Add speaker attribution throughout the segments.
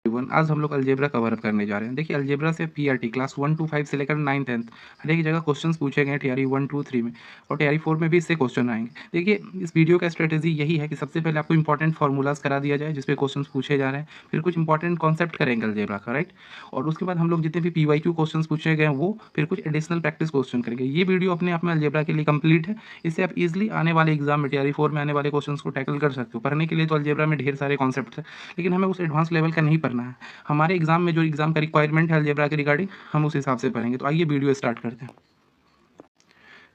Speaker 1: One आज हम लोग अलजेब्रा कवर करने जा रहे हैं। देखिए अलजेब्रा से पीआरटी क्लास 1 to 5 से लेकर 9 10 हर एक जगह क्वेश्चंस पूछे गए टीआरई 1 2 3 में और टीआरई 4 में भी इससे क्वेश्चन आएंगे। देखिए इस वीडियो का स्ट्रेटेजी यही है कि सबसे पहले आपको इंपॉर्टेंट फार्मूलाज करा दिया जाए जिसपे क्वेश्चंस पूछे जा रहे हैं, फिर कुछ इंपॉर्टेंट कॉन्सेप्ट करेंगे अलजेब्रा का, राइट। और उसके बाद हम लोग जितने भी पीवाईक्यू क्वेश्चंस पूछे गए हैं वो, फिर कुछ एडिशनल प्रैक्टिस क्वेश्चन करेंगे। ये वीडियो अपने आप में अलजेब्रा के लिए कंप्लीट है। इससे आप इजिली आने वाले एग्जाम में टीआरई 4 में आने वाले क्वेश्चंस को टैकल कर सकते हो। पढ़ने के लिए तो अलजेब्रा में ढेर सारे कॉन्सेप्ट है, लेकिन हमें उस एडवांस लेवल का नहीं पढ़ना है। हमारे एग्जाम में जो एग्जाम का रिक्वायरमेंट है अलजेब्रा के रिगार्डिंग, हम उस हिसाब से पढ़ेंगे। तो आइए वीडियो स्टार्ट करते हैं।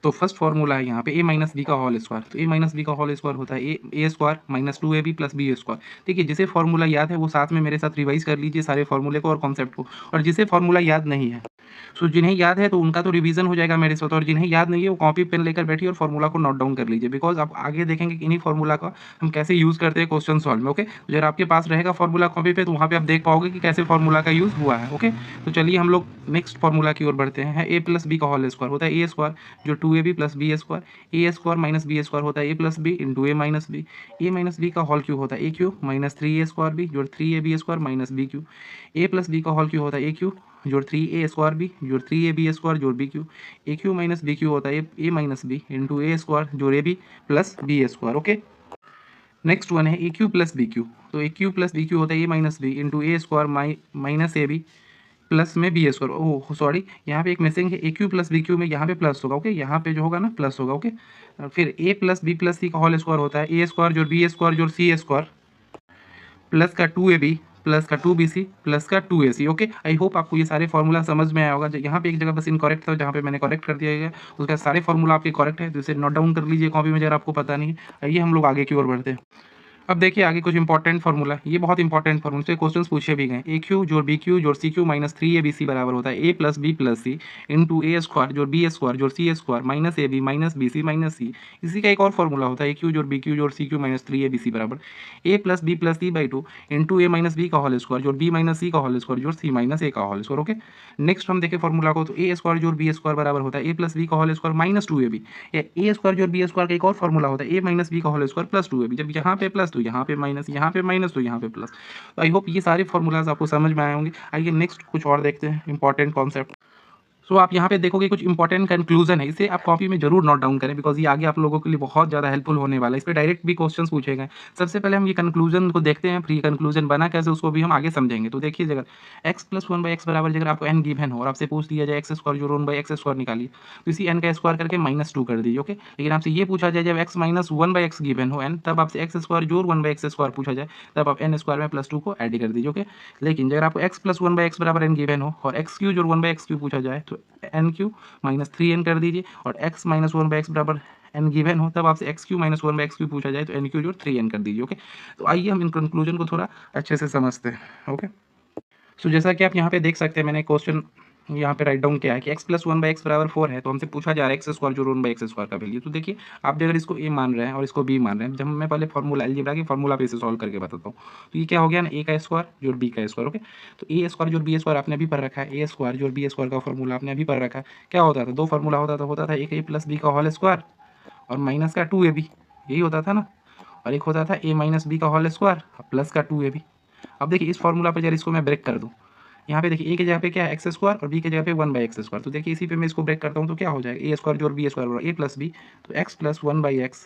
Speaker 1: तो फर्स्ट फॉर्मूला है यहाँ पे ए माइनस बी का होल स्क्वायर। तो ए माइनस बी का होल स्क्वायर होता है A square minus 2ab plus B square. देखिए जिसे फॉर्मूला याद है वो साथ में मेरे साथ रिवाइज कर लीजिए सारे फॉर्मूले को और कॉन्सेप्ट को, और जिसे फॉर्मूला याद नहीं है सो जिन्हें याद है तो उनका तो रिवीजन हो जाएगा मेरे साथ, और जिन्हें याद नहीं है वो कॉपी पेन लेकर बैठिए और फॉर्मूला को नोट डाउन कर लीजिए, बिकॉज आप आगे देखेंगे कि इन्हीं फॉर्मूला का हम कैसे यूज़ करते हैं क्वेश्चन सॉल्व में। ओके, तो जब आपके पास रहेगा फॉर्मूला कॉपी पे तो वहाँ पे आप देख पाओगे कि कैसे फॉर्मूला का यूज़ हुआ है। ओके, तो चलिए हम लोग नेक्स्ट फॉर्मूला की ओर बढ़ते हैं। ए प्लस बी का होल स्क्वायर होता है ए स्क्वायर जो 2ab plus B square. A square minus B square होता है A plus B into A minus B. A minus B का होल क्यू होता है A cube minus 3a square B जो 3ab square minus B cube. A plus B का whole cube होता है A cube जोड़ 3a स्क्वायर बी जोड़ 3ab square जोड़ B cube. A cube minus B cube होता है A minus B into A square जोड़ A B plus B square. Okay, next one है A cube plus B cube. तो A cube plus B cube होता है A minus B into A square minus A B plus में B square. Oh sorry, यहाँ पे एक missing है, A cube plus B cube में यहाँ पे प्लस होगा। ओके, यहाँ पे जो होगा ना प्लस होगा। ओके, फिर ए प्लस बी प्लस सी का होल स्क्वायर होता है ए स्क्वायर जोड़ बी स्क्वायर जोड़ सी स्क्वायर प्लस का 2ab प्लस का 2bc प्लस का 2ac। ओके, आई होप आपको ये सारे फॉर्मूला समझ में आया होगा। यहाँ पे एक जगह बस इनकरेक्ट था जहाँ पे मैंने करेक्ट कर दिया गया, उसका सारे फॉर्मूला आपके करेक्ट है, तो इसे नोट डाउन कर लीजिए कॉपी में अगर आपको पता नहीं है। आइए हम लोग आगे की ओर बढ़ते हैं। अब देखिए आगे कुछ इंपॉर्टेंट फार्मूला, ये बहुत इंपॉर्टेंट फार्मूला से क्वेश्चंस पूछे भी गए। ए क्यू जोड़ बी क्यू जोड़ सी क्यू माइनस 3abc बराबर होता है A plus C into A square जोड़ बी स्क्वायर जोड़ C square minus A B minus B C. इसी का एक और फॉर्मूला होता है ए क्यू जोड़ बी क्यू जोड़ सी क्यू माइनस 3abc बराबर A plus C by 2 into A minus B का होल स्क्वायर जोड़ बी माइनस सी का होल स्क्वायर जोड़ सी माइनस ए का होल स्क्वायर। ओके, नेक्स्ट हम देखें फॉर्मूला को, तो ए स्क्वायर जोड़ बी स्क्वायर बराबर होता है ए प्लस बी का होल स्क्वायर माइनस 2ab। ए स्क्वायर जोड़ बी स्क्वायर का एक और फॉर्मूला होता है ए माइनस बी का होल स्क्वायर प्लस 2ab। जब यहाँ पे प्लस तो यहाँ पे माइनस, यहाँ पे माइनस तो यहाँ पे प्लस। तो आई होप ये सारे फॉर्मूलाज आपको समझ में आए होंगे। आइए नेक्स्ट कुछ और देखते हैं इंपॉर्टेंट कॉन्सेप्ट। सो आप यहाँ पे देखोगे कुछ इंपॉर्टेंट कंक्लूजन है, इसे आप कॉपी में जरूर नोट डाउन करें, बिकॉज ये आगे आप लोगों के लिए बहुत ज़्यादा हेल्पफुल होने वाला है। इस पर डायरेक्ट भी क्वेश्चन पूछे गए। सबसे पहले हम ये कंक्लूजन को देखते हैं, फिर ये कंक्लूजन बना कैसे उसको भी हम आगे समझेंगे। तो देखिए अगर एक्स प्लस 1/x बराबर अगर आपको एन गिवन हो और आपसे पूछ दिया जाए एक्स स्क्वायर जो 1/x स्क्वायर निकालिए, तो इसी एन का स्क्वायर करके -2 कर दीजिए। ओके, लेकिन आपसे ये पूछा जाए जब एक्स माइनस 1/x गिवन हो एन, तब आपसे एक्स स्क्वायर जोड़ 1/x स्क्वायर पूछा जाए, तब आप एन स्क्वायर में +2 को ऐड कर दीजिए। ओके, लेकिन अगर आपको एक्स प्लस 1/x बराबर एन गिवन हो और एक्स क्यू जोड़ 1/x क्यू पूछा जाए तो एन क्यू माइनस 3n कर दीजिए, और x माइनस 1/x बराबर n गिवन हो तब आपसे x Q minus 1/x Q पूछा जाए तो एन क्यू जोड़ 3n कर दीजिए। ओके, तो आइए हम इन कंक्लूजन को थोड़ा अच्छे से समझते हैं। ओके, सो जैसा कि आप यहाँ पे देख सकते हैं मैंने क्वेश्चन यहाँ पे राइट डाउन किया है कि x प्लस 1/x बराबर 4 है, तो हमसे पूछा जा रहा है एक्स स्क्वायर जो 1/x स्क्वायर का वैल्यू। तो देखिए आप भी अगर इसको a मान रहे हैं और इसको b मान रहे हैं, जब मैं पहले फॉर्मूला अलजेब्रा की फॉर्मूला पे इसे सॉल्व करके बताता हूँ। तो ये क्या हो गया ना, a का स्क्वायर जोड़ b का स्क्वायर। ओके, तो a स्क्वायर जोड़ b स्क्वायर आपने अभी पढ़ रखा है, a स्क्वायर जोड़ b स्क्वायर का फॉर्मूला आपने अभी पढ़ रखा है। क्या होता था, दो फॉर्मूला होता था एक a प्लस b का होल स्क्वायर और माइनस का 2ab, यही होता था ना, और एक होता था a माइनस b का होल स्क्वायर प्लस का 2ab। अब देखिए इस फॉर्मूला पर जरा इसको मैं ब्रेक कर दूँ, यहाँ पे देखिए ए की जगह पे क्या है एक्स स्क्वायर और बी की जगह पे 1/x स्क्वायर। तो देखिए इसी पे मैं इसको ब्रेक करता हूँ तो क्या हो जाएगा, ए स्क्वायर जोड़ बी स्क्वायर ए प्लस बी, तो एक्स प्लस 1/x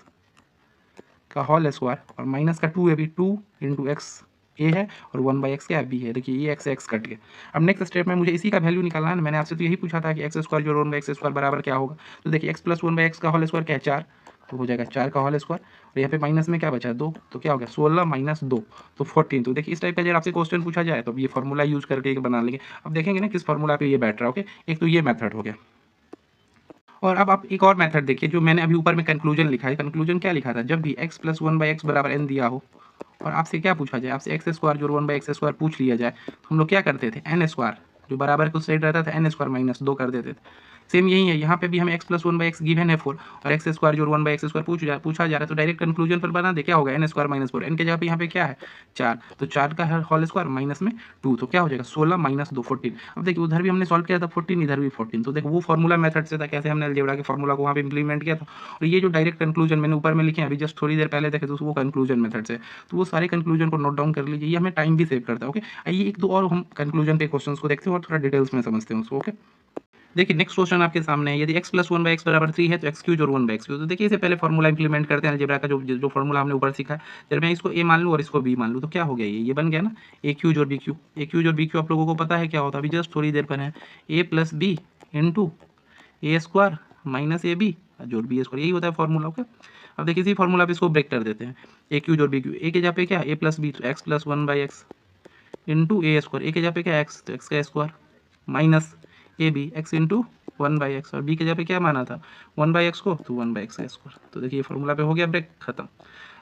Speaker 1: का होल स्क्वायर और माइनस का 2ab 2 इंटू एक्स ए है और 1/x क्या है बी है। देखिए ये एक्स कट गया। अब नेक्स्ट स्टेप में मुझे इसी का वैल्यू निकालना है। मैंने आपसे तो यही पूछा था कि एक्स स्क्वायर जोड़ 1/x स्क्वायर बराबर क्या होगा। तो देखिए एक्स प्लस 1/x का होल स्क्वायर क्या है 4, तो हो जाएगा 4 का होल स्क्वायर, और यहाँ पे माइनस में क्या बचा 2, तो क्या हो गया 16 माइनस 2 तो 14। तो देखिए इस टाइप का अगर आपसे क्वेश्चन पूछा जाए तो ये फॉर्मूला यूज करके बना लेंगे। अब देखेंगे ना किस फॉर्मूला पे ये बैठ रहा है। ओके, एक तो ये मेथड हो गया, और अब आप एक और मेथड देखिए जो मैंने अभी ऊपर में कंक्लूजन लिखा है। कंक्लूजन क्या लिखा था, जब भी x प्लस 1/x बराबर n दिया हो और आपसे क्या पूछा जाए, आपसे एक्स स्क्वायर जो 1/x स्क्वायर पूछ लिया जाए, तो हम लोग क्या करते थे एन स्क्वायर जो बराबर कुछ साइड रहता था एन स्क्वायर -2 कर देते थे। सेम यही है, यहाँ पे भी हमें x plus one by x given है 4 और एक्स स्क्वायर जो वन बाई एक्स स्क्वायर पूछा जा रहा है, तो डायरेक्ट कंक्लूजन पर बना दे, क्या होगा एन स्क्वायर माइनस 4, एन के जगह पे यहाँ पे क्या है 4, तो 4 का होल स्क्वायर माइनस में 2, तो क्या हो जाएगा 16 माइनस 2 14। अब देखिए उधर भी हमने सॉल्व किया था 14, इधर भी 14, तो देखो वो फॉर्मूला मेथड से था, कैसे हमने अलजेब्रा के फॉर्मूला को वहाँ पे इंप्लीमेंट किया था, और ये जो डायरेक्ट कंक्लूजन मैंने ऊपर में लिखे हैं अभी जस्ट थोड़ी देर पहले देखे, तो वो कंक्लूजन मेथड से, तो वो सारे कंक्लूजन को नोट डाउन कर लीजिए, ये हमें टाइम भी सेव करता है। ओके, आइए एक दो और हम कंक्लूजन पे क्वेश्चन को देखते हैं और थोड़ा डिटेल्स में समझते हैं उसको। ओके, देखिए नेक्स्ट क्वेश्चन आपके सामने है, यदि x plus one by X बराबर 3 है तो एक्स क्यूज और 1 बाई एक्स क्यूज, तो देखिए इससे पहले फॉर्मूला इंप्लीमेंट करते हैं अलजेब्रा का, जो फॉर्मूला हमने ऊपर सीखा है, जब मैं इसको a मान लूँ और इसको b मान लूँ तो क्या हो गया, ये बन गया ना a क्यूज और b क्यू। a क्यूज और b क्यू आप लोगों को पता है क्या होता है, अभी जस्ट थोड़ी देर पर है a plus B into A square minus A B जोड़ बी स्क्वायर, यही होता है फॉर्मूला। ओके, अब देखिए इसी फॉर्मूला पे इसको ब्रेक कर देते हैं, a क्यूज और b क्यू, a के जगह पे क्या a प्लस बी तो X plus one by X into A square, a के जगह पे क्या एक्स तो एक्स का square minus A B X into 1 by X, और बी के जगह पे क्या माना था 1 बाई एक्स को, तो 1 बाई एक्स का स्क्वायर, तो देखिए फॉर्मूला पे हो गया ब्रेक खत्म।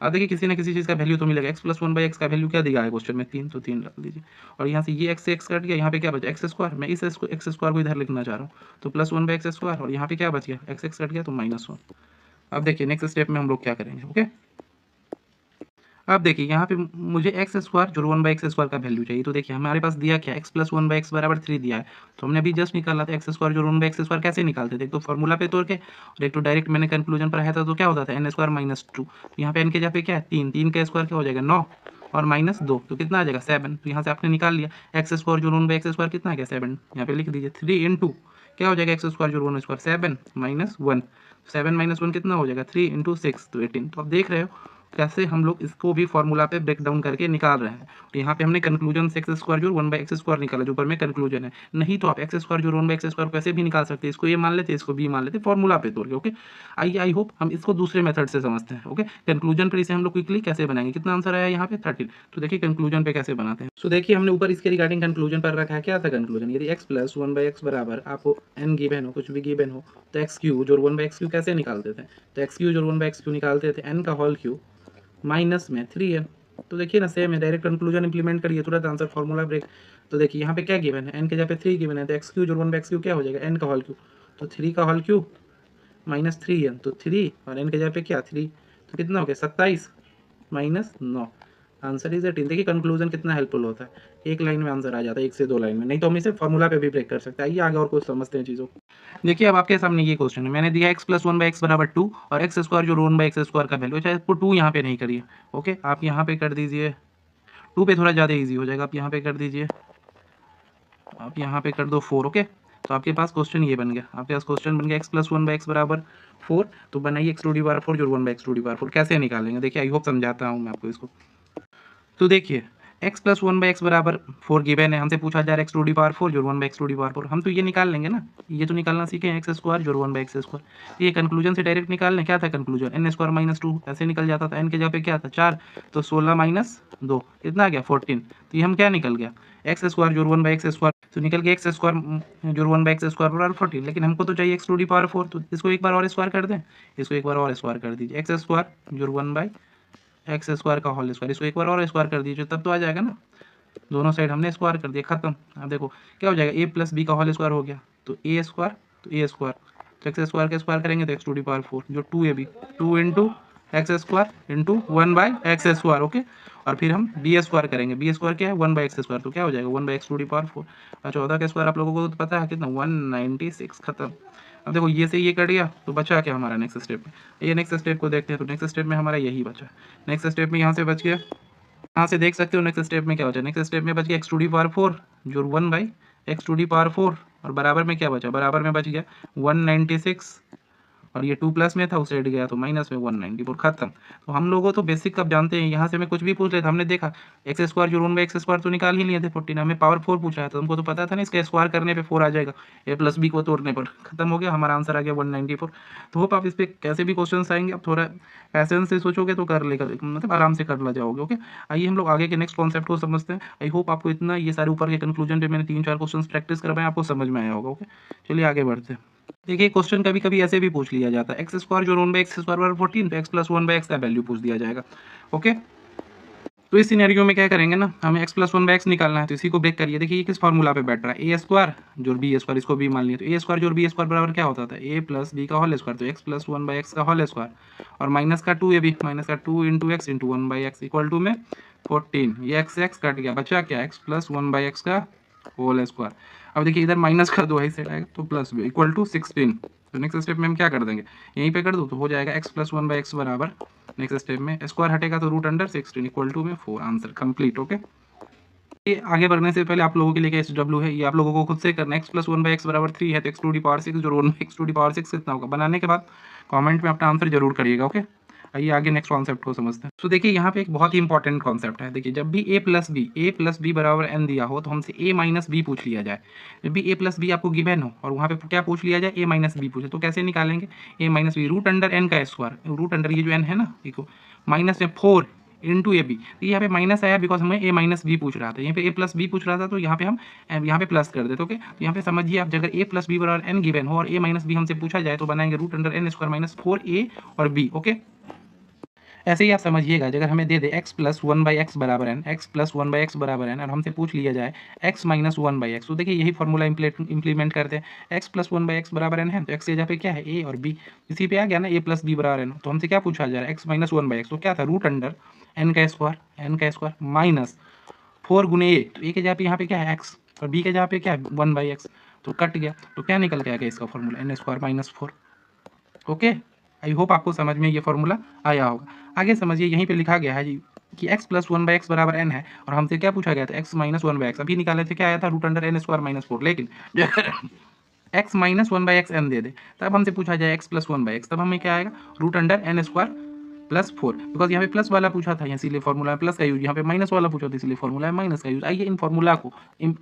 Speaker 1: अब देखिए किसी ना किसी चीज़ का वैल्यू तो मिलेगा, x plus one by X का वैल्यू क्या दिया है क्वेश्चन में 3, तो 3 रख लीजिए, और यहाँ से ये एक्स से एक्स कट गया, यहाँ पे क्या बचा एक्स स्क्वायर, मैं इस एक्स स्क्वायर को इधर लिखना चाह रहा हूँ, तो plus one by X square, और यहाँ पे क्या बच गया एक्स एक्स कट गया तो -1। अब देखिए नेक्स्ट स्टेप में हम लोग क्या करेंगे। ओके, अब देखिए यहाँ पे मुझे एक्स स्क्वायर जो 1 बाई एक्स स्क्वायर का वैल्यू चाहिए, तो देखिए हमारे पास दिया क्या X plus one by X बराबर 3 दिया है, तो हमने अभी जस्ट निकाला था एक्स स्क्वायर जो 1 बाई एक्स स्क्वायर कैसे निकालते थे, एक तो फॉर्मूला पे तोड़ के और एक तो डायरेक्ट मैंने कंक्लूजन पर आया था, तो क्या होता था एन स्क्वायर माइनस 2, तो यहाँ पे एन के जगह पे क्या है 3, 3 का स्क्वायर क्या हो जाएगा 9 और माइनस 2, तो कितना आ जाएगा 7, तो यहाँ से आपने निकाल लिया एक्स स्क्वायर जो 1 बाई एक्स स्क्वायर कितना आ गया 7, यहाँ पे लिख दीजिए 3 इंटू क्या हो जाएगा एक्स स्क्वायर जो 1 स्क्वायर 7 माइनस 1, 7 माइनस 1 कितना हो जाएगा 3 इंटू 6 तो 18, तो आप देख रहे हो कैसे हम लोग इसको भी फॉर्मूला पे ब्रेक डाउन करके निकाल रहे हैं, तो यहाँ पे हमने कंक्लूजन से एक्स स्क्वायर जो 1 बाई एक्स स्क्वायर निकाला जो ऊपर में कंक्लूजन है, नहीं तो आप एक्स स्क्वायर जो 1 बाई एक्स स्क्वायर कैसे भी निकाल सकते हैं, इसको ये मान लेते इसको बी मान लेते फॉर्मूला पे तोड़ के। ओके, आई होप हम इसको दूसरे मेथड से समझते हैं। ओके, कंक्लूजन पर इसे हम लोग क्विकली कैसे बनाएंगे, कितना आंसर आया यहाँ पे 13, तो देखिए कंक्लूजन पे कैसे बनाते हैं। सो देखिए हमने ऊपर इसके रिगार्डिंग कंक्लूजन पर रखा है, क्या था कंक्लूजन, यदि x plus one by X बराबर आपको एन गिवन हो, कुछ भी गिवन हो, तो एक्स क्यू जो 1 बाई एक्स क्यू कैसे निकालते थे, तो एक्स क्यू जो 1 बाई एक्स क्यू निकालते थे एन का होल क्यू माइनस में 3 है, तो देखिए ना सेम है, डायरेक्ट कंक्लूजन इंप्लीमेंट करिए तुरंत आंसर फॉर्मूला ब्रेक, तो देखिए यहाँ पे क्या गिवन है एन के जगह पे 3 गिवन है, तो एक्स क्यू जो 1 बाई एक्स क्यू क्या हो जाएगा एन का होल क्यू, तो 3 का होल क्यू माइनस 3 है, तो 3 और एन के जगह पे क्या 3, तो कितना हो गया 27 माइनस 9, आंसर इज 18। देखिए कंक्लूजन कितना हेल्पफुल होता है, एक लाइन में आंसर आ जाता है, एक से दो लाइन में, नहीं तो हम इसे फॉर्मूला पे भी ब्रेक कर सकते हैं। आइए आगे और कुछ समझते हैं चीज़ों को। देखिए अब आपके सामने ये क्वेश्चन है, मैंने दिया x plus one by X बराबर 2 और एक्स स्क्वायर जो 1 बाई एक्स स्क्वायर का वैल्यू, चाहे आपको 2 यहाँ पे नहीं करिए। ओके, आप यहाँ पे कर दीजिए 2 पे थोड़ा ज़्यादा ईजी हो जाएगा, आप यहाँ पे कर दीजिए, आप यहाँ पे कर दो 4। ओके, तो आपके पास क्वेश्चन ये बन गया, आपके पास क्वेश्चन बन गया x plus one by X बराबर 4, तो बनाइए एक्स टू डी पावर 4 जो 1 by X to the power 4 कैसे निकालेंगे, देखिए आई होप समझाता हूँ मैं आपको इसको। तो देखिए x plus one by X बराबर 4 गिवन है, हमसे पूछा जा रहा है एक्स टू डी पावर 4 जो 1 by X to the power 4, हम तो ये निकाल लेंगे ना, ये तो निकालना सीखे एक्स स्क्वायर जो 1 बाई एक्स स्क्वायर, ये कंक्लूजन से डायरेक्ट निकाल लें, क्या था कंक्लूजन एन स्क्वायर माइनस 2 ऐसे निकल जाता था, एन के जगह पे क्या था 4, तो 16 माइनस 2 कितना आ गया 14, तो ये हम क्या निकल गया एक्स स्क्वायर जो 1 बाई एक्स स्क्वायर, तो निकल गया एक्स स्क्वायर जो 1 बाई एक्स स्क्वायर बराबर 14, लेकिन हमको तो चाहिए एक्स टू डी पावर 4, तो इसको एक बार और स्क्वायर कर दें, इसको एक बार और स्क्वायर कर दीजिए एक्स स्क्वायर जो 1 बाई एक्स स्क्वायर का होल स्क्वायर, इसको एक बार और स्क्वायर कर दीजिए, तब तो आ जाएगा ना, दोनों साइड हमने स्क्वायर कर दिया खत्म। अब देखो क्या हो जाएगा ए प्लस बी का होल स्क्वायर हो गया, तो ए स्क्वायर तो ए स्क्वायर, तो एक्स स्क्वायर का स्क्वायर करेंगे तो एक्स टू डी पावर 4 जो 2 A B 2 into X square into 1 by X square. Okay, और फिर हम बी स्क्वायर करेंगे, बी स्क्वायर क्या है 1 बाई एक्स स्क्वायर, तो क्या हो जाएगा 1 by X to the power 4, और 14 का स्क्वायर आप लोगों को तो पता है कितना 196 खत्म। अब देखो ये से ये कट गया तो बचा क्या हमारा नेक्स्ट स्टेप में, ये नेक्स्ट स्टेप को देखते हैं, तो नेक्स्ट स्टेप में हमारा यही बचा, नेक्स्ट स्टेप में यहाँ से बच गया, यहाँ से देख सकते हो नेक्स्ट स्टेप में क्या बचा, नेक्स्ट स्टेप में बच गया एक्स टू डी पावर 4 जो 1 by X to the power 4, और बराबर में क्या बचा, बराबर में बच गया 196, और ये 2 प्लस में था उस साइड गया तो माइनस में 194 खत्म। तो हम लोगों तो बेसिक कब जानते हैं, यहाँ से हमें कुछ भी पूछ लेते, हमने देखा एक्स स्क्वायर जो 1 बाई एक्स स्क्वायर तो निकाल ही लिए थे 14, हमें पावर 4 पूछा है, तो हमको तो पता था ना इसका स्क्वायर करने पे 4 आ जाएगा, ए प्लस बी को तोड़ने पर खत्म हो गया, हमारा आंसर आ गया 194। तो होप आप इस पर कैसे भी क्वेश्चन आएंगे आप थोड़ा पैसेंस से सोचोगे तो कर लेकर मतलब आराम से कर ला जाओगे। ओके, आइए हम लोग आगे के नेक्स्ट कॉन्सेप्ट को समझते हैं। आई होप आपको इतना ये सारे ऊपर के कंक्लूजन पे मैंने 3-4 क्वेश्चन प्रैक्टिस करवाए आपको समझ में आया होगा। ओके, चलिए आगे बढ़ते हैं। देखिए क्वेश्चन कभी कभी ऐसे भी पूछ लिया जाता है एक्स स्क्वायर जो 1 बाई एक्स स्क्वायर बराबर 14, तो X plus one by X का वैल्यू पूछ दिया जाएगा। ओके, तो इस सिनेरियो में क्या करेंगे ना, हमें x plus one by x निकालना है, तो इसी को ब्रेक करिए। देखिए ये किस फॉर्मूला पे बैठ रहा है, ए स्क्वायर जोड़ बी स्क्वायर, इसको बी मान लिया, तो ए स्क्वायर जोड़ बी स्क्वायर बराबर क्या होता था, ए प्लस बी का होल स्क्वायर, तो X plus one by X का होल स्क्वायर और माइनस का टू, ये भी माइनस का two into X into one by X equal to में 14, ये एक्स एक्स कट गया, बचा क्या, X plus one by X का होल स्क्वायर। अब देखिए इधर माइनस कर दो, ऐसे आएगा तो प्लस भी इक्वल टू 16। तो नेक्स्ट स्टेप में हम क्या कर देंगे, यहीं पे कर दो तो हो जाएगा x plus one by X बराबर, नेक्स्ट स्टेप में स्क्वायर हटेगा तो रूट अंडर 16 इक्वल टू में 4, आंसर कंप्लीट। ओके, ये आगे बढ़ने से पहले आप लोगों के लिए क्या SW है, ये आप लोगों को खुद से करना है। x plus one by X बराबर 3 है तो x टू दी पावर 6 जो 1 x टू दी पावर 6 कितना होगा, बनाने के बाद कमेंट में अपना आंसर जरूर करिएगा। ओके, आइए आगे नेक्स्ट कॉन्सेप्ट को समझते हैं। तो देखिए यहाँ पे एक बहुत ही इंपॉर्टेंट कॉन्सेप्ट है। देखिए जब भी a प्लस बी बराबर n दिया हो तो हमसे a माइनस बी पूछ लिया जाए। जब भी a प्लस बी आपको गिवन हो और वहाँ पे क्या पूछ लिया जाए, a माइनस बी पूछे, तो कैसे निकालेंगे, a minus B root under n का स्क्वायर, रूट अंडर ये जो n है ना, देखो माइनस में 4 इंटू ए बी, तो यहाँ पे माइनस आया बिकॉज हमें ए माइनस बी पूछ रहा था, यहाँ पे ए प्लस बी पूछ रहा था, तो यहाँ पे हम यहाँ पे प्लस कर देते। ओके, तो यहाँ पे समझिए आप, अगर ए प्लस बी बराबर एन गिवन हो और ए माइनस बी हमसे पूछा जाए तो बनाएंगे root under N square minus 4a और b। ओके, ऐसे ही आप समझिएगा, अगर हमें दे दे x plus one by X बराबर N, X plus one by X बराबर एन, और हमसे पूछ लिया जाए x minus one by X, तो देखिए यही फॉर्मूला इंप्लीमेंट करते हैं। x plus one by X बराबर एन है तो x की जगह पे क्या है, a और b, इसी पे आ गया ना a प्लस बी बराबर एन, तो हमसे क्या पूछा जा रहा है, x minus one by X, तो क्या था रूट अंडर एन का स्क्वायर माइनस 4 गुने a, तो a के जगह पे यहाँ पे क्या है x और b के जगह पे क्या है वन बाई एक्स, तो कट गया, तो क्या निकल के आ गया इसका formula N square minus 4। Okay, I hope आपको समझ में ये फॉर्मूला आया होगा। आगे समझिए, यहीं पे लिखा गया है जी कि x plus one by X बराबर n है और हमसे क्या पूछा गया था, x minus one by X, अभी निकाले थे क्या आया था, root under N square minus 4, लेकिन x minus one by X n दे दे, तब हमसे पूछा जाए x plus one by X, तब हमें क्या आएगा, root under N square plus 4, because यहाँ पे प्लस वाला पूछा था इसीलिए फॉर्मूला है प्लस का यूज, यहाँ पे माइनस वाला पूछा था इसलिए फॉर्मूला है माइनस का यूज। आइए इन फॉर्मूला को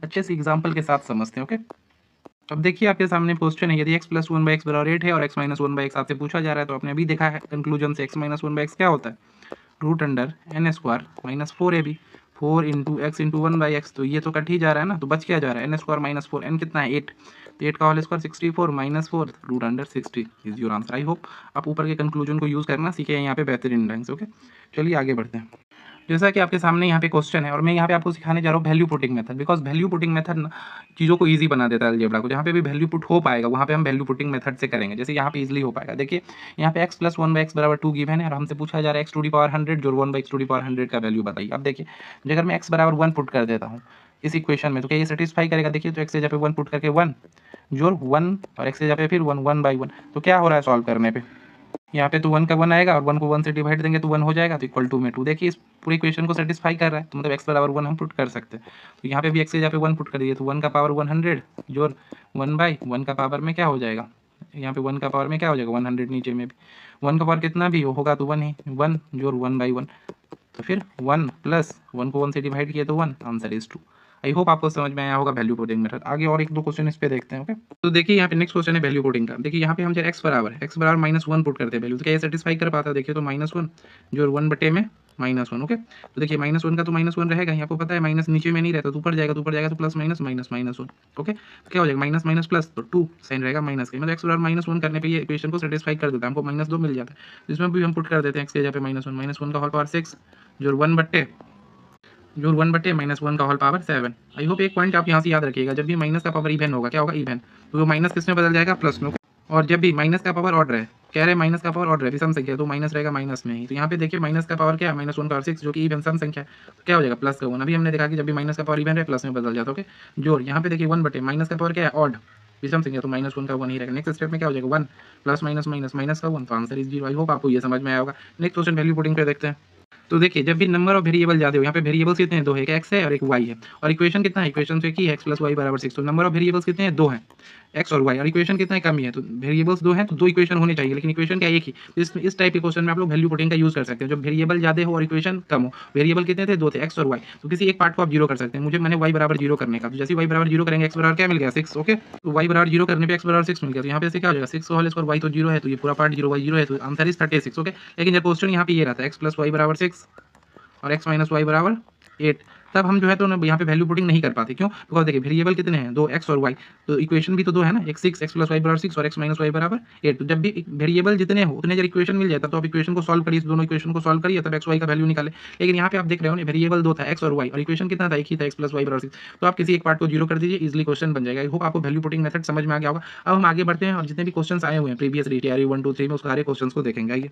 Speaker 1: अच्छे से एग्जाम्पल के साथ समझते हैं। ओके, अब देखिए आपके सामने क्वेश्चन है, यदि x plus one by X बराबर 8 है और x minus one by x आपसे पूछा जा रहा है, तो आपने अभी देखा है कंक्लूजन से x minus one by X क्या होता है, root under N square minus 4ab, 4 into X into one by X, तो ये तो कट ही जा रहा है ना, तो बच क्या जा रहा है, एन स्क्वायर माइनस 4, एन कितना है 8, तो 8 का whole square 64 minus 4 root under 60 is your answer. I hope आप ऊपर के कंक्लूजन को यूज़ करना सीखे हैं यहाँ पे बेहतरीन ढंग से। ओके, चलिए आगे बढ़ते हैं। जैसा कि आपके सामने यहाँ पे क्वेश्चन है और मैं यहाँ पे आपको सिखाने जा रहा हूँ value putting method, because value putting method ना चीज़ों को इजी बना देता है अलजेब्रा को। जहाँ पे भी वैल्यू पुट हो पाएगा वहाँ पे हम वैल्यू पुटिंग मेथड से करेंगे, जैसे यहाँ पे इजीली हो पाएगा। देखिए यहाँ पे x plus one by X बराबर 2 गिवन है और हमसे पूछा जा रहा है x टू दी पावर 100 जो 1 by X to the power 100 का वैल्यू बताइए। अब देखिए अगर मैं x बराबर 1 पुट कर देता हूँ इस इक्वेशन में, तो क्या ये सेटिस्फाई करेगा, देखिए तो x से जगह पे 1 पुट करके 1 जोड़ 1 और x से जगह पे फिर 1 1 बाई 1, तो क्या हो रहा है सॉल्व करने पे, यहाँ पे तो 1 का 1 आएगा और 1 को 1 से डिवाइड देंगे तो 1 हो जाएगा, तो इक्वल टू में 2। देखिए इस पूरी इक्वेशन को सेटिस्फाई कर रहा है, तो मतलब x बराबर 1 हम पुट कर सकते हैं। तो यहाँ पे भी x से जहाँ पे 1 पुट कर दिए तो 1 का पावर 100 जोड़ 1 बाई 1 का पावर में क्या हो जाएगा, यहाँ पे 1 का पावर में क्या हो जाएगा 100, नीचे में भी 1 का पावर कितना भी होगा तो 1 ही, 1 जोड़ 1 बाई 1, तो फिर 1 प्लस 1 को 1 से डिवाइड किया तो 1, आंसर इज 2। आई होप आपको समझ में आया होगा वैल्यू पुटिंग मेथड। आगे और एक दो क्वेश्चन इस पे देखते हैं। ओके, तो देखिए यहाँ पे नेक्स्ट क्वेश्चन है वैल्यू पुटिंग का। देखिए यहाँ पे हम जब x बराबर माइनस 1 पुट करते हैं वैल्यू, तो क्या ये सेटिस्फाई कर पाता है, देखिए तो माइनस 1 जो 1 बटे में माइनस 1। ओके, तो देखिए माइनस 1 का तो माइनस 1 रहेगा, आपको पता है माइनस नीचे में नहीं रहता तो ऊपर जाएगा तो plus minus minus minus 1। Okay, तो क्या हो जाएगा माइनस माइनस प्लस, तो 2 साइन रहेगा माइनस का, मतलब x बराबर माइनस 1 करने पे ये इक्वेशन को सेटिस्फाई कर देता है, हमको माइनस 2 मिल जाता है। तो इसमें भी हम पुट कर देते हैं x की जगह पे माइनस 1 का होल पावर 6 जो 1 बटे माइनस 1 का होल पावर 7। आई होप एक पॉइंट आप यहाँ से याद रखिएगा, जब भी माइनस का पावर इवन होगा क्या होगा, इवन, तो माइनस किस में बदल जाएगा, प्लस में। और जब भी माइनस का पावर ऑड रहे, कह रहे माइनस का पावर ऑड रहे विषम संख्या, तो माइनस रहेगा माइनस में ही। तो यहाँ पे देखिए माइनस का पावर क्या है, माइनस 1 पावर 6 जो कि इवन सम संख्या है, तो क्या हो जाएगा प्लस का 1। अभी हमने देखा कि जब भी माइनस का पावर इवन है प्लस में बदल जाता है। ओके, जोड़ यहाँ पे देखिए 1 बटे माइनस का पावर क्या है ऑड विषम संख्या, तो माइनस 1 का 1 ही रहेगा। नेक्स्ट स्टेप में क्या हो जाएगा 1 प्लस माइनस माइनस माइनस का 1, तो आंसर इज 0। आई होप आपको ये समझ में आया होगा। नेक्स्ट क्वेश्चन वैल्यू पुटिंग पे देखते हैं। तो देखिए जब भी नंबर ऑफ वेरिएबल ज़्यादा हो, यहाँ पे वेरिएबल्स कितने हैं, 2 है, एक x है और एक y है, और इक्वेशन कितना है, इक्वेशन तो एक ही है, x प्लस वाई बराबर 6, तो नंबर ऑफ वेरिएबल्स कितने हैं, 2 हैं, x और y, और इक्वेशन कितना है, कम ही है, तो वेरिएबल्स 2 हैं तो 2 इक्वेशन होने चाहिए, लेकिन इक्वेशन क्या एक ही। इस टाइप के क्वेश्चन में आप लोग वैल्यू पुटिंग का यूज कर सकते हैं, जब वेरिएबल ज़्यादा हो और इक्वेशन कम हो। वेरिएबल कितने थे, 2 थे, x और y, तो किसी एक पार्ट को आप 0 कर सकते हैं। मुझे मैंने y बराबर 0 करने का, तो जैसे y बराबर 0 करेंगे x बराबर क्या मिल गया 6। ओके, तो y बराबर 0 करने पे x बराबर 6 मिल गया, तो यहाँ पे से क्या हो जाएगा 6 होल स्क्वायर, y तो 0 है तो ये पूरा पार्ट 0 y 0 है, तो आंसर इज 36। ओके, लेकिन जब क्वेश्चन यहाँ पे ये रहता है x प्लस वाई बराबर 6 और x माइनस वाई बराबर 8, तब हम जो है तो ना यहाँ पे वैल्यू पुटिंग नहीं कर पाते। क्यों? बिकॉज़ देखिए वेरिएबल कितने हैं? 2 एक्स और वाई, तो इक्वेशन भी तो 2 है ना, एक 6 एक्स प्लस वाई बराबर 6 और एक्स माइनस वाई बराबर 8। तो जब भी वेरिएबल जितने हो उतने जब इक्वेशन मिल जाता तो आप इक्वेशन को सॉल्व करिए, दोनों इक्वेशन को सॉल्व करिए तब एक्स वाई का वैल्यू निकालें। लेकिन यहाँ पे आप देख रहे हो ना वेरिएबल 2 था एक्स और वाई और इक्वेशन कितना था? एक ही था, एक्स प्लस वाई बराबर 6। तो आप किसी एक पार्ट को 0 कर दीजिए, ईज़िली क्वेश्चन बन जाएगा। आई होप आपको वैल्यू पुटिंग मेथड समझ में आ गया होगा। अब हम आगे बढ़ते हैं और जितने भी क्वेश्चंस आए हुए हैं प्रीवियस टीआरई 1, 2, 3 में उस सारे क्वेश्चंस को देखेंगे। आइए।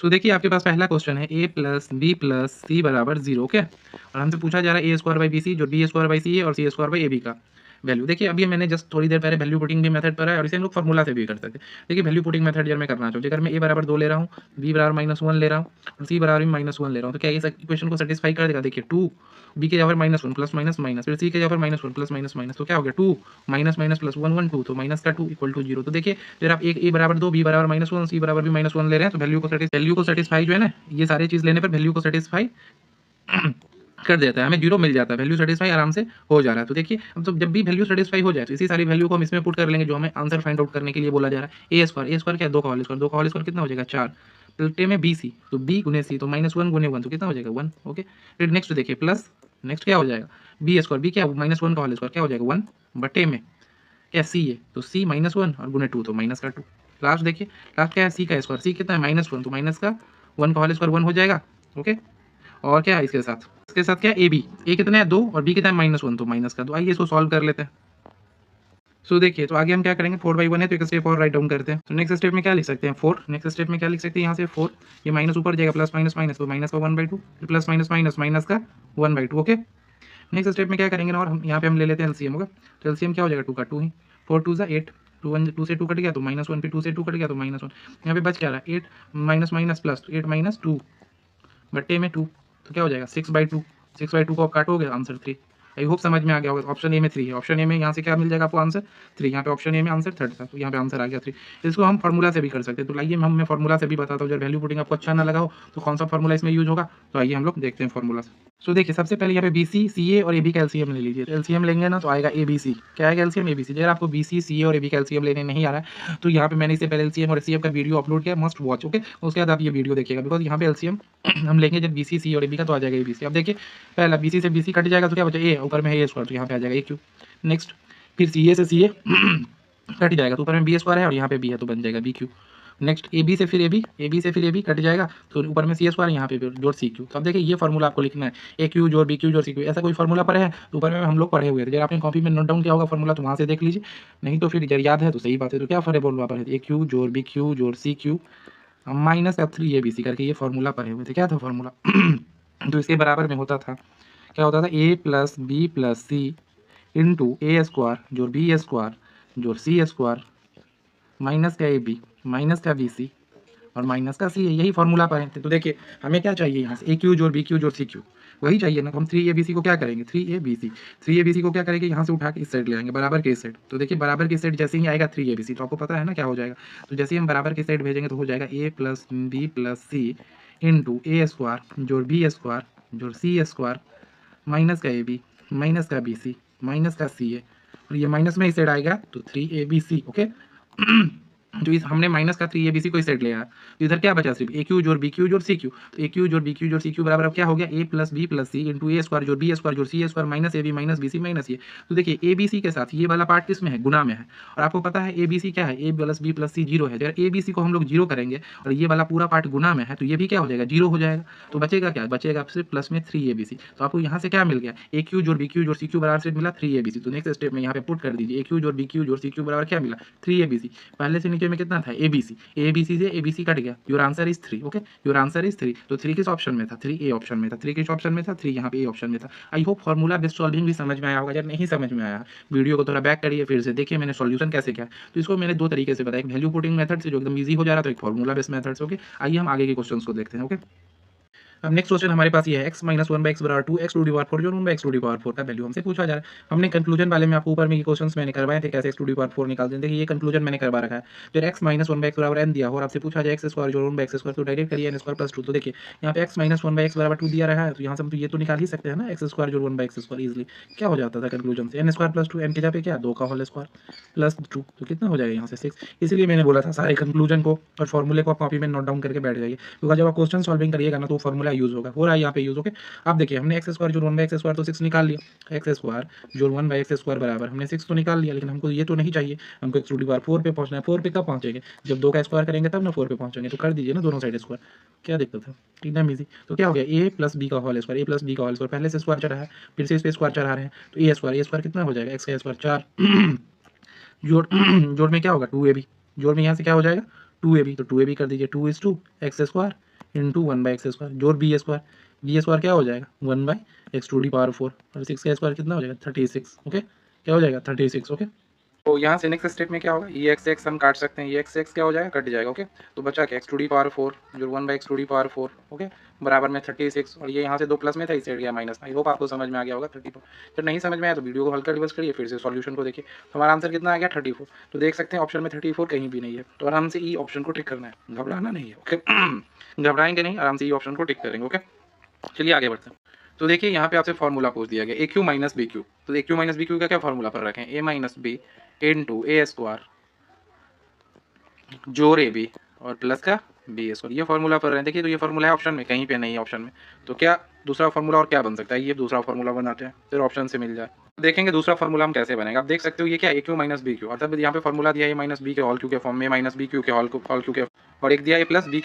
Speaker 1: सो देखिए आपके पास पहला क्वेश्चन है a प्लस बी प्लस सी बराबर 0। ओके, और हमसे पूछा जा रहा है A square by B C, जो बी स्क्वायर बाई सी है और सी स्क्वायर बाई ए बी का वैल्यू। देखिए अभी मैंने जस्ट थोड़ी देर पहले वैल्यू पुटिंग भी मेथड पर है और इसे हम लोग फॉर्मूला से भी कर सकते हैं। देखिए वैल्यू पुटिंग मेथड जब मैं करना चाहूँ, अगर मैं ए बराबर 2 ले रहा हूँ, बी बराबर -1 ले रहा हूँ और सी बराबर -1 ले रहा हूँ, तो क्या ये इक्वेशन को सेटिस्फाई कर देगा? देखिए 2 बी के जगह -1 प्लस माइनस माइनस, फिर सी के जगह -1 प्लस माइनस माइनस, तो क्या हो गया 2 माइनस माइनस प्लस 1 1 2, तो माइनस का 2 इक्वल टू 0। तो देखिए अगर आप एक ए बराबर 2 बी बराबर -1 सी बराबर भी -1 ले रहे हैं तो वैल्यू को सेटिस्फाई जो है ना, ये सारी चीज़ लेने पर वैल्यू को सेटिस्फाई कर देता है, हमें 0 मिल जाता है, वैल्यू सेटिस्फाई आराम से हो जा रहा है। तो देखिए अब तो जब भी वैल्यू सेटिस्फाई हो जाए तो इसी सारी वैल्यू को हम इसमें पुट कर लेंगे जो हमें आंसर फाइंड आउट करने के लिए बोला जा रहा है। ए स्क्वायर क्या है? 2 का होल स्क्वायर, 2 का होल स्क्वायर कितना हो जाएगा? 4 उल्टे में बी सी, तो बी गुने सी, तो -1 गुने 1 तो कितना हो जाएगा? 1। ओके, फिर नेक्स्ट देखिए प्लस, नेक्स्ट क्या हो जाएगा? बी स्क्वायर, बी क्या है? -1 का होल स्क्वायर क्या हो जाएगा? 1 बटे में क्या सी है तो सी -1 और गुने 2 तो माइनस का 2। लास्ट देखिए, लास्ट क्या है? सी का स्क्वायर, सी कितना है? -1 तो माइनस का 1 का होल स्क्वायर 1 हो जाएगा। ओके, और क्या है इसके साथ क्या है? ए बी, ए कितना है? 2 और बी कितना है? -1 तो माइनस का 2। आइए इसको सॉल्व कर लेते हैं। सो देखिए तो आगे हम क्या करेंगे? 4/1 है तो एक स्टेप और राइट डाउन करते हैं। तो नेक्स्ट स्टेप में क्या लिख सकते हैं? 4। नेक्स्ट स्टेप में क्या लिख सकते हैं? यहाँ से 4, ये माइनस ऊपर जाएगा, प्लस माइनस माइनस, तो माइनस का 1/2, फिर प्लस माइनस माइनस, माइनस का 1/2। ओके, नेक्स्ट स्टेप में क्या करेंगे ना, और हम यहाँ पे हम ले लेते हैं एलसीएम। होगा तो एलसीएम क्या हो जाएगा? 2 का 2 ही, 4 2 ज़ा 8, 2 से 2 कट गया तो -1, फिर 2 से 2 कट गया तो -1। यहाँ पे बच क्या रहा है? 8 माइनस माइनस प्लस, तो 8 माइनस 2 बट्टे में 2, तो क्या हो जाएगा? 6/2। 6/2 को आप काटोगे, आंसर 3। आई होप समझ में आ गया होगा। ऑप्शन ए में 3 है। ऑप्शन ए में यहाँ से क्या मिल जाएगा आपको? आंसर 3। यहाँ पे ऑप्शन ए में आंसर 3 था, तो यहाँ पे आंसर आ गया 3। इसको हम फॉर्मूला से भी कर सकते हैं। तो आइए मैं फॉर्मूला से भी बताता हूँ। जब वैल्यू पुटिंग आपको अच्छा ना लगा हो तो कौन सा फॉर्मूला इसमें यूज होगा, तो आइए हम लोग देखते हैं फॉर्मूला से। सो देखिए सबसे पहले यहाँ पे बीसी, सीए और एबी का एलसीएम ले लीजिए। एलसीएम लेंगे ना तो आएगा एबीसी। क्या आएगा? LCM ABC. अगर आपको बीसी, सीए और एबी का एलसीएम लेने नहीं आ रहा है तो यहाँ पे मैंने इससे पहले एलसीएम और एचसीएफ का वीडियो अपलोड किया, मस्ट वॉच। ओके, उसके बाद आप ये वीडियो देखिएगा, बिकॉज यहाँ पे एलसीएम हम लेंगे जब बीसी, सी और एबी का तो आ जाएगा एबीसी। अब देखिए पहला बीसी से बीसी कट जाएगा तो क्या बचा? ए, ऊपर में है ए स्क्वायर, तो यहाँ पे आ जाएगा ए क्यू। नेक्स्ट फिर सीए से सीए कट जाएगा तो ऊपर में बी स्क्वायर है और यहाँ पे बी है तो बन जाएगा B cube. Next A B से फिर ए बी, ए बी से फिर ए बी कट जाएगा तो ऊपर में सी स्क्वायर, यहाँ पे जोड़ सी क्यू। तो अब देखिए ये फॉर्मूला आपको लिखना है, ए क्यू जोड़ बी क्यू जोड़ सी क्यू। ऐसा कोई फॉर्मूला पढ़े है तो ऊपर में हम लोग पढ़े हुए थे। जब आपने कॉपी में नोट डाउन किया होगा फॉर्मूला तो वहाँ से देख लीजिए, नहीं तो फिर जब याद है तो सही बात है। तो क्या फॉर्मूला पढ़े थे? ए क्यू जोड़ बी क्यू जोड़ C cube minus F3 A B C करके ये फॉर्मूला पढ़े हुए थे। क्या था फॉर्मूला? तो इसके बराबर में होता था, क्या होता था? A plus B plus C into A square जोड़ बी स्क्वायर जोड़ सी स्क्वायर माइनस का ए बी माइनस का बी सी और माइनस का सी है। यही फॉर्मूला पढ़े थे। तो देखिए हमें क्या चाहिए यहाँ से? ए क्यू जोड़ बी क्यू जोड़ सी क्यू, वही चाहिए ना। तो हम 3ABC को क्या करेंगे? 3ABC को क्या करेंगे? यहाँ से उठा के इस साइड ले आएंगे, बराबर के इस साइड। तो देखिए बराबर के साइड जैसे ही आएगा 3ABC, तो आपको पता है ना क्या हो जाएगा। तो जैसे ही हम बराबर के साइड भेजेंगे तो हो जाएगा A plus B plus C into A square जोड़ बी स्क्वायर जोड़ सी स्क्वायर माइनस का ए बी माइनस का बी सी माइनस का सी ए, और ये माइनस में इस साइड आएगा तो 3ABC। ओके, जो इस हमने माइनस का 3ABC को इस साइड ले आया तो इधर क्या बचा? सिर्फ ए क्यू जोड़ बी क्यू जोड़ सी क्यू। तो ए क्यू जोड़ बी क्यू जोड़ सी क्यू बराबर अब क्या हो गया? A plus B plus C into A square जोड़ बी स्क्वायर जोड़ C square minus A B minus B C minus ये। तो देखिए ए बी सी के साथ ये वाला पार्ट किस में है? गुना में है। और आपको पता है ए बी सी क्या है? ए प्लस बी प्लस सी 0 है। अगर ए बी सी को हम लोग 0 करेंगे और ये वाला पूरा पार्ट गुना में है तो ये भी क्या हो जाएगा? 0 हो जाएगा। तो बचेगा क्या? बचेगा सिर्फ प्लस में 3ABC। तो आपको यहाँ से क्या मिल गया? ए क्यू जोड़ बी क्यू जोड़ सी क्यू बराबर से मिला 3ABC। तो नेक्स्ट स्टेप में यहाँ पे पुट कर दीजिए, ए क्यू जोड़ बी क्यू जोड़ सी क्यू बराबर क्या मिला? 3ABC। पहले से नीचे में कितना था? ABC। ABC से ABC कट गया, your answer is 3। Okay, your answer is 3। तो 3 किस ऑप्शन में था? 3A ऑप्शन में था। 3 किस ऑप्शन में था? 3 यहाँ पे ए ऑप्शन में था। I hope formula based solving भी समझ में आया होगा। अगर नहीं समझ में आया वीडियो को थोड़ा बैक करिए, फिर से देखिए मैंने सॉल्यूशन कैसे किया। तो इसको मैंने 2 तरीके से बताया, एक वैल्यू पुटिंग मेथड से जो एकदम ईजी हो जा रहा था, एक फॉर्मूला बेस्ड मेथड से। ओके, आइए हम आगे के क्वेश्चंस को देखते हैं। ओके, अब नेक्स्ट क्वेश्चन हमारे पास ये है x माइनस 1/x बराबर 2 x टू दी पावर 4 जो 1/x टू दी पावर 4 का वैल्यू हमसे पूछा जा रहा है। हमने कंक्लूजन वाले में आपको ऊपर में ये क्वेश्चंस मैंने करवाए थे कैसे x टू दी पावर 4 निकालते हैं। देखिए ये कंक्लूजन मैंने करवा रखा है। जब x माइनस 1/x बराबर n दिया हो और आपसे पूछा जाए x स्क्वायर जोड़ 1/x स्क्वायर, तो डायरेक्ट करिए n स्क्वायर प्लस 2। तो देखिए यहाँ पे x माइनस 1/x बराबर 2 दिया रहा है तो यहाँ से हम तो ये तो निकाल ही सकते हैं ना, x स्क्वायर जोड़ 1/x स्क्वायर इजीली क्या हो जाता था कंक्लूजन से? n स्क्वायर प्लस 2, n के जगह पे क्या 2 का होल स्क्वायर प्लस 2, तो कितना हो जाएगा यहाँ से 6। इसलिए मैंने बोला था सारे कंक्लूजन को और फॉर्मूले को आप कॉपी में नोट डाउन करके बैठ जाइए, क्योंकि जब आप क्वेश्चन सॉल्विंग करिएगा ना तो फॉर्मूला फार्मूला यूज़ होगा, हो रहा है यहाँ पे यूज़। ओके, अब देखिए हमने एक्स स्क्वायर जोड़ 1/x² तो 6 निकाल लिया, एक्स स्क्वायर जोड़ 1/x² बराबर हमने 6 तो निकाल लिया, लेकिन हमको ये तो नहीं चाहिए, हमको x⁴ पे पहुँचना है। 4 पे कब पहुँचेंगे, जब 2 का स्क्वायर करेंगे तब ना 4 पे पहुँचेंगे। तो कर दीजिए ना दोनों साइड स्क्वायर, क्या दिक्कत है, एकदम ईजी। तो क्या हो गया, a प्लस बी का whole square, a plus B का होल स्क्वायर, पहले से स्क्वायर चढ़ा है, फिर से इस पे स्क्वायर चढ़ा रहे हैं, तो a स्क्वायर कितना हो जाएगा, x का स्क्वायर 4 जोड़ जोड़ में क्या होगा 2ab, जोड़ में यहाँ से क्या हो जाएगा 2ab, तो 2ab कर दीजिए, 2 x² इंटू 1/x², जोड़ b² क्या हो जाएगा 1/x⁴ और 6 का स्क्वायर कितना हो जाएगा 36। ओके, क्या हो जाएगा 36। ओके, तो यहाँ से नेक्स्ट स्टेप में क्या होगा, ये x हम काट सकते हैं, ये x क्या हो जाएगा कट जाएगा। ओके, तो बचा क्या x⁴ जो 1/x⁴ ओके बराबर में 36, और ये यहाँ से 2 प्लस में था, इस साइड गया माइनस। आई होप आपको समझ में आ गया होगा 34। जब नहीं समझ में आया तो वीडियो को हल्का रिवर्स करिए, फिर से सॉल्यूशन को देखिए। तो हमारा आंसर कितना आ गया 34। तो देख सकते हैं ऑप्शन में 34 कहीं भी नहीं है, तो आराम से ई ऑप्शन को टिक करना है, घबराना नहीं है। ओके घबराएंगे नहीं, आराम से ई ऑप्शन को टिक करेंगे। ओके, चलिए आगे बढ़ते हैं। तो देखिए यहाँ पे आपसे फॉर्मूला पूछ दिया गया AQ माइनस BQ, तो AQ माइनस BQ का क्या फॉर्मूला पर रखें, A minus B into A² जोड़ AB और प्लस का BA², ये फॉर्मूला पर रहे हैं। देखिए तो ये फॉर्मूला है ऑप्शन में, कहीं पे नहीं है ऑप्शन में, तो क्या दूसरा फॉर्मूला और क्या बन सकता है, ये दूसरा फॉर्मूला बनाते हैं, फिर ऑप्शन से मिल जाए। देखेंगे दूसरा फॉर्मूला हम कैसे बनेगा। आप देख सकते हो ये क्या AQ माइनस BQ, अर्थात यहाँ पे फॉर्मूला दिया है A माइनस बी के होल क्यू के फॉर्म में, माइनस BQ के होल क्यू के, और एक दिया A प्लस बी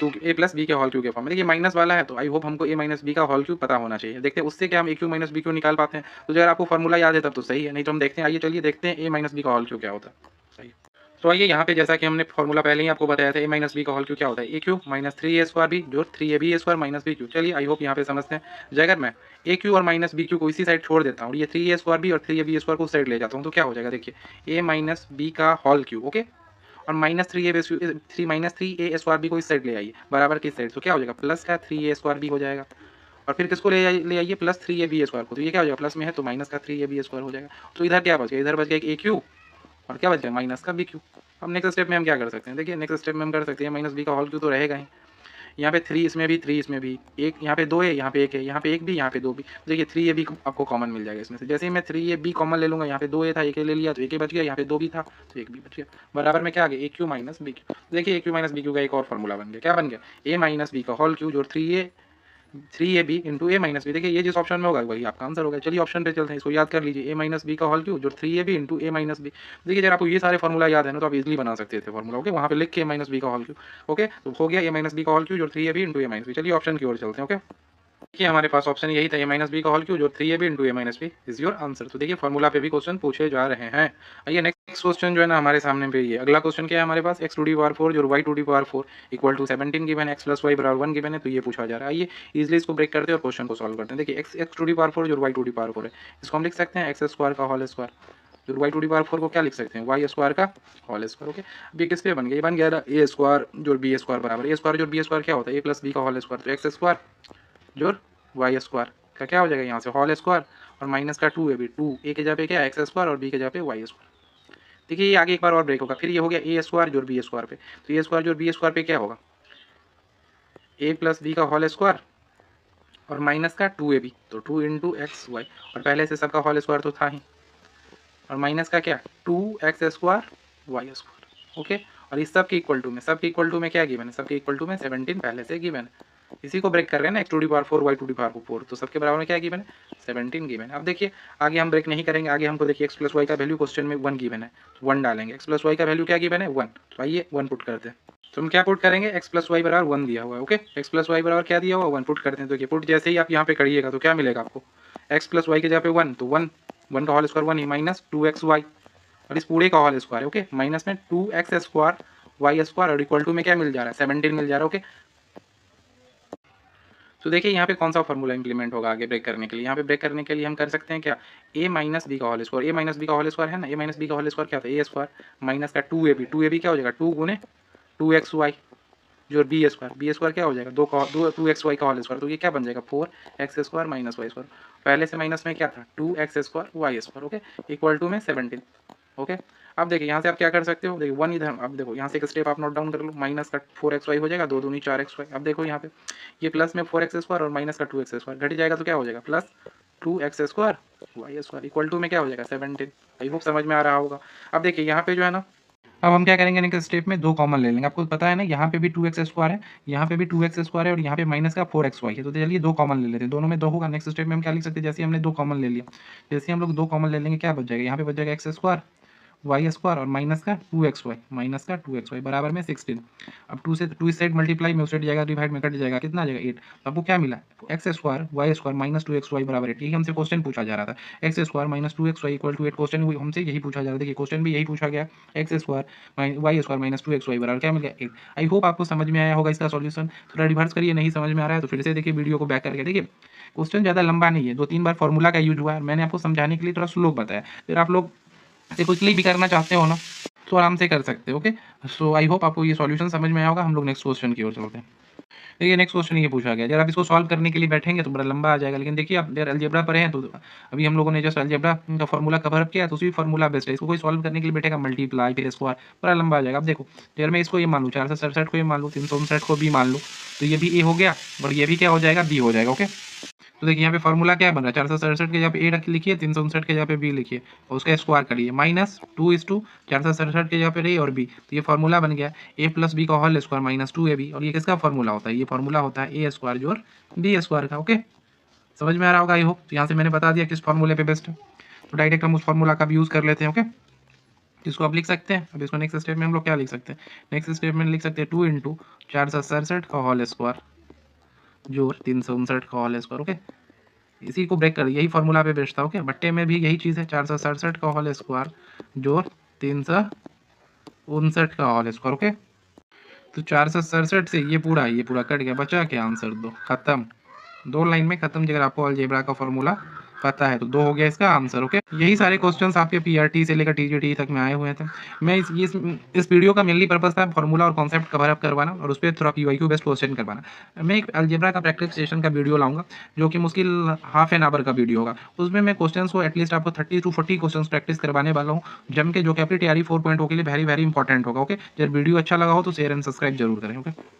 Speaker 1: के होल क्यू के फॉर्म में। देखिए माइनस वाला है, तो आई होप हमको A माइनस बी का होल क्यू पता होना चाहिए। देखते हैं उससे क्या हम AQ माइनस BQ निकाल पाते हैं। तो अगर आपको फॉर्मूला याद है तब तो सही है, नहीं तो हम देखते हैं, आइए चलिए देखते हैं A माइनस बी का होल क्यू क्या होता है। सही, तो आइए यहाँ पे जैसा कि हमने फॉर्मूला पहले ही आपको बताया था, A माइनस बी का होल क्यू क्या होता है, AQ माइनस 3A² बी जो 3AB² माइनस BQ। चलिए आई होप यहाँ पे समझते हैं। जब अगर मैं AQ और माइनस BQ को इसी साइड छोड़ देता हूँ, ये 3A² बी और 3AB² को उस साइड ले जाता हूँ, तो क्या हो जाएगा, देखिए A माइनस बी का होल क्यू। ओके, और माइनस 3A² बी को इस साइड ले आइए, बराबर किस साइड, तो क्या हो जाएगा प्लस का 3A² बी हो जाएगा, और फिर किसको ले आइए प्लस 3AB² को, तो ये क्या हो जाएगा प्लस में है तो माइनस का 3AB² हो जाएगा। तो इधर क्या बच गया, इधर बच गया एक AQ और क्या बच गया माइनस का BQ। अब नेक्स्ट स्टेप में हम क्या कर सकते हैं, देखिए नेक्स्ट स्टेप में हम कर सकते हैं माइनस बी का होल क्यू तो रहेगा ही, यहाँ पे 3 इसमें भी 3 इसमें भी, एक यहाँ पे 2 है, यहाँ पे 1 है, यहाँ पे 1 भी, यहाँ पे 2 भी। देखिए 3AB आपको कॉमन मिल जाएगा इसमें से। जैसे ही मैं 3AB कॉमन ले लूँगा, यहाँ पे 2A था, 1 ले लिया तो 1 बच गया, यहाँ पे 2 भी था तो 1 भी बच गया, बराबर में क्या आ गया AQ माइनस BQ। देखिए AQ माइनस BQ का एक और फॉर्मूला बन गया, क्या बन गया A माइनस बी का होल क्यू जो 3AB into A minus B. देखिए ये जिस ऑप्शन में होगा वही आपका आंसर होगा। चलिए ऑप्शन पे चलते हैं, इसको याद कर लीजिए, A माइनस बी का होल क्यू जो 3AB into A minus B. देखिए जब आपको ये सारे फॉर्मूला याद है ना, तो आप इजीली बना सकते थे फॉर्मूला। ओके, वहाँ पे लिख के A माइनस बी का होल क्यू। ओके, तो हो गया A माइनस बी का होल क्यू जो 3AB into A minus B. चलिए ऑप्शन की ओर चलते हैं। ओके, देखिए हमारे पास ऑप्शन यही था, A माइनस बी का होल क्यू जो 3AB into A minus B is your answer. तो देखिए फॉर्मूला पे भी क्वेश्चन पूछे जा रहे हैं। आइए नेक्स्ट क्वेश्चन जो है ना हमारे सामने पे ये अगला क्वेश्चन क्या है हमारे पास, x⁴ जो y⁴ इक्वल टू 17 गिवन है, x प्लस वाई बराबर 1 गिवन है, तो ये पूछा जा रहा है। आइए इजीली इसको ब्रेक करते हैं और क्वेश्चन को सॉल्व करते हैं। देखिए x⁴ जो y⁴ है, इसको हम लिख सकते हैं x² का होल स्क्वायर, जो y⁴ को क्या लिख सकते हैं y² का होल स्क्वायर। ओके, अब ये किस पे बन गया, ये बन गया A² जो B² बराबर, A² जो B² क्या होता है A प्लस बी का होल स्क्वायर, तो x² जो y² का क्या हो जाएगा यहाँ से होल स्क्वायर और माइनस का 2AB, 2 A के जगह पे क्या x² और B के जगह पे y²। देखिए ये आगे एक बार और ब्रेक होगा, फिर ये हो गया A² जोड़ B² पे, तो A² जोड़ B² पे क्या होगा A प्लस बी का होल स्क्वायर और माइनस का 2AB, तो 2 इंटू एक्स वाई, और पहले से सबका होल स्क्वायर तो था ही, और माइनस का क्या 2x² y²। ओके, और इस सब के इक्वल टू में, सब के इक्वल टू में क्या गिवन है, सबके इक्वल टू में 17 पहले से गिवन है। इसी को ब्रेक कर रहे हैं ना x⁴ y⁴, तो सबके बराबर में क्या गिवन है 17 गिवन है। अब देखिए आगे हम ब्रेक नहीं करेंगे, आगे हमको देखिए x प्लस वाई का वैल्यू क्वेश्चन में 1 गिवन है, तो 1 डालेंगे। x प्लस वाई का वैल्यू क्या गिवन है 1, तो आइए 1 पुट करते हैं। तो हम क्या पुट करेंगे x प्लस वाई बराबर 1 दिया हुआ है। ओके, x प्लस वाई बराबर क्या दिया हुआ 1 पुट करते हैं। तो ये पुट जैसे ही आप यहाँ पे करिएगा तो क्या मिलेगा आपको x प्लस वाई के जगह पे 1, तो 1 का होल स्क्वायर 1 ही माइनस 2xy, और इस पूरे का होल स्क्वायर। ओके, माइनस में 2x² y² और इक्वल टू में क्या मिल जा रहा है 17 मिल जा रहा है। ओके, तो देखिए यहाँ पे कौन सा फॉर्मूला इंप्लीमेंट होगा आगे ब्रेक करने के लिए। यहाँ पे ब्रेक करने के लिए हम कर सकते हैं क्या A माइनस बी का whole square, A minus B का होल स्क्वायर है ना, A माइनस बी का होल स्क्वायर क्या होता है A² माइनस का 2AB क्या हो जाएगा 2 गुने 2xy जो B² क्या हो जाएगा 2xy का होल स्क्वायर, तो ये क्या बन जाएगा 4x² माइनस y²। पहले से माइनस में क्या था 2x² y²। Okay, equal to में 17। ओके, अब देखिए यहाँ से आप क्या कर सकते हो, देखिए 1 इधर, अब देखो यहाँ से एक स्टेप आप नोट डाउन कर लो, माइनस का 4xy हो जाएगा, 2 दूनी 4xy। अब देखो यहाँ पे ये प्लस में 4x² और माइनस का 2x² घट जाएगा, तो क्या हो जाएगा plus 2x² y² equal to में क्या हो जाएगा 17। आई होप समझ में आ रहा होगा। अब देखिए यहाँ पे जो है ना अब हम क्या करेंगे, नेक्स्ट स्टेप में 2 कॉमन ले लेंगे। आपको पता है ना, यहाँ पे भी 2x स्क्वायर है, यहाँ पे भी 2x स्क्वायर है और यहाँ पे माइनस का 4xy है। तो चलिए 2 कॉमन ले लेते हैं, दोनों में 2 होगा। नेक्स्ट स्टेप में हम क्या लिख सकते हैं, जैसे हमने 2 कॉमन ले लिया, जैसे हम लोग 2 कॉमन ले लेंगे क्या बच जाएगा, यहाँ पे बच जाएगा x स्क्वायर वाई स्क्वायर और माइनस का 2xy, माइनस का 2xy बराबर में 16। अब 2 से 2 इस साइड मल्टीप्लाई में उस साइड जाएगा, डिवाइड में कट जाएगा, कितना आ जाएगा 8। तो आपको क्या मिला, X square Y square minus 2xy बराबर 8। यही हमसे क्वेश्चन पूछा जा रहा था, X square minus 2xy equal to 8। Question हमसे यही पूछा जा रहा था, देखिए क्वेश्चन भी यही पूछा गया, X square Y square minus 2xy बराबर क्या मिल गया 8। आई होप आपको समझ में आया होगा इसका सॉल्यूशन। थोड़ा रिवर्स करिए, नहीं समझ में आ रहा है तो फिर से देखिए वीडियो को बैक करके देखिए। क्वेश्चन ज़्यादा लंबा नहीं है, 2-3 बार फॉर्मूला का यूज हुआ है, मैंने आपको समझाने के लिए थोड़ा स्लो बताया। फिर आप लोग से कुछ भी करना चाहते हो ना तो आराम से कर सकते हो। ओके, सो आई होप आपको ये सॉल्यूशन समझ में आया होगा। हम लोग नेक्स्ट क्वेश्चन की ओर चलते हैं। देखिए नेक्स्ट क्वेश्चन ये पूछा गया, जरा आप इसको सॉल्व करने के लिए बैठेंगे तो बड़ा लंबा आ जाएगा, लेकिन देखिए आप यार अलजेब्रा पढ़े हैं तो अभी हम लोगों ने जस्ट अलजेब्रा का फॉर्मूला कवर अप किया तो उसी फॉर्मूला बेस्ड है। इसको कोई सॉल्व करने के लिए बैठेगा, मल्टीप्लाई फिर स्क्वायर, बड़ा लंबा आ जाएगा। अब देखो यार मैं इसको ये मान लूँ 467 को ये मान लूँ, 359 को बी मान लूँ, तो ये भी ए हो गया और ये भी क्या हो जाएगा, बी हो जाएगा। ओके, तो देखिए यहाँ पे फॉर्मूला क्या बन रहा है, 467 के जगह पे ए रख लिखिए, 359 के जगह पे बी लिखिए और उसका स्क्वायर करिए, माइनस 2:467 के जगह पे ए और बी। तो ये फॉर्मूला बन गया ए प्लस बी का होल स्क्वायर माइनस 2ab। और ये किसका फॉर्मूला होता है, ये फॉर्मूला होता है ए स्क्वायर जोड़ बी स्क्वायर का। ओके, समझ में आ रहा होगा आई होप। तो यहाँ से मैंने बता दिया किस फॉर्मूले पे बेस्ट है, तो डायरेक्ट हम उस फॉर्मूला का भी यूज़ कर लेते हैं। ओके, इसको आप लिख सकते हैं। अब इसको नेक्स्ट स्टेप में हम लोग क्या लिख सकते हैं, नेक्स्ट स्टेप में लिख सकते हैं 2 × 467 का होल स्क्वायर जोड़ 359 का होल स्क्वायर। ओके, इसी को ब्रेक कर, यही फॉर्मूला पे बेस्ड था। ओके, बट्टे में भी यही चीज़ है, 467 का होल स्क्वायर जो 359 का होल स्क्वायर। ओके, तो 467 से ये पूरा कट गया, बचा क्या आंसर 2, खत्म। 2 लाइन में खत्म। अगर आपको अलजेब्रा का फॉर्मूला पता है तो 2 हो गया इसका आंसर। ओके, यही सारे क्वेश्चंस आपके पीआरटी से लेकर टीजीटी तक में आए हुए थे। मैं इस वीडियो का मेनली पर्पस था फॉर्मूला और कॉन्सेप्ट कवर अप करवाना और उस पर थोड़ा पीवाईक्यू बेस्ड क्वेश्चन करवाना। मैं एक अलजेब्रा का प्रैक्टिस सेशन का वीडियो लाऊंगा जो कि मुश्किल हाफ एन आवर का वीडियो होगा। उसमें मैं क्वेश्चन को एटलीस्ट आपको 30 to 40 क्वेश्चन प्रैक्टिस करवाने वाला हूँ, जम के, जो कि आपकी TRE 4.0 के लिए वेरी वेरी इंपॉर्टेंट होगा। ओके, जब वीडियो अच्छा लगा हो तो शेयर एंड सब्सक्राइब जरूर करें। ओके।